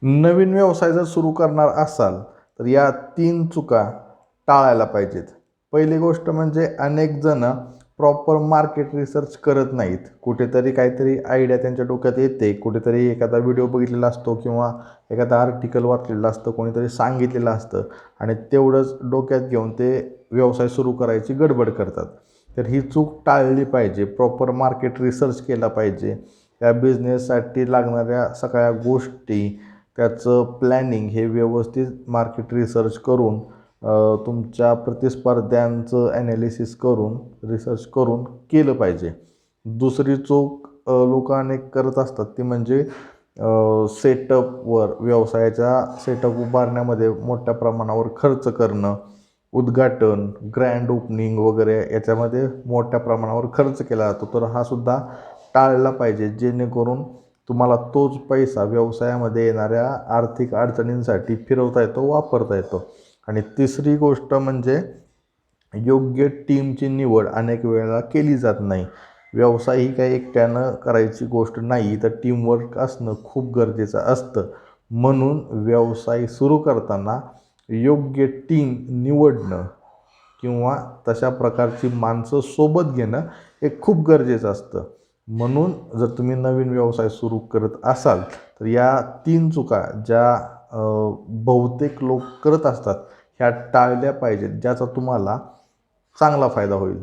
नवीन व्यवसाय जर सुरू करणार असाल तर या 3 चुका टाळायला पाहिजेत. पहिली गोष्ट म्हणजे अनेक जण प्रॉपर मार्केट रिसर्च करत नाहीत. कुठेतरी काहीतरी आयडिया त्यांच्या डोक्यात येते, कुठेतरी एखादा व्हिडिओ बघितलेला असतो किंवा एखादा आर्टिकल वाचलेलं असतं, कोणीतरी सांगितलेलं असतं आणि तेवढंच डोक्यात घेऊन ते व्यवसाय सुरू करायची गडबड करतात. तर ही चूक टाळली पाहिजे. प्रॉपर मार्केट रिसर्च केला पाहिजे. त्या बिझनेससाठी लागणाऱ्या सगळ्या गोष्टी, त्याचं प्लॅनिंग हे व्यवस्थित मार्केट रिसर्च करून तुमच्या प्रतिस्पर्ध्यांचं ॲनालिसिस करून रिसर्च करून केलं पाहिजे. दुसरी चूक लोक अनेक करत असतात ती म्हणजे सेटअपवर, व्यवसायाच्या सेटअप उभारण्यामध्ये मोठ्या प्रमाणावर खर्च करणं, उद्घाटन, ग्रँड ओपनिंग वगैरे याच्यामध्ये मोठ्या प्रमाणावर खर्च केला जातो. तर हा सुद्धा टाळला पाहिजे, जेणेकरून तुम्हाला तोच पैसा व्यवसायामध्ये येणाऱ्या आर्थिक अडचणींसाठी फिरवता येतो, वापरता येतो. आणि तिसरी गोष्ट म्हणजे योग्य टीमची निवड अनेक वेळेला केली जात नाही. व्यवसाय ही काही एकट्यानं करायची गोष्ट नाही, तर टीमवर्क असणं खूप गरजेचं असतं. म्हणून व्यवसाय सुरू करताना योग्य टीम निवडणं किंवा तशा प्रकारची माणसं सोबत घेणं हे खूप गरजेचं असतं. म्हणून जर तुम्ही नवीन व्यवसाय सुरू करत असाल तर या 3 चुका ज्या बहुतेक लोक करत असतात ह्या टाळल्या पाहिजेत, ज्याचा तुम्हाला चांगला फायदा होईल.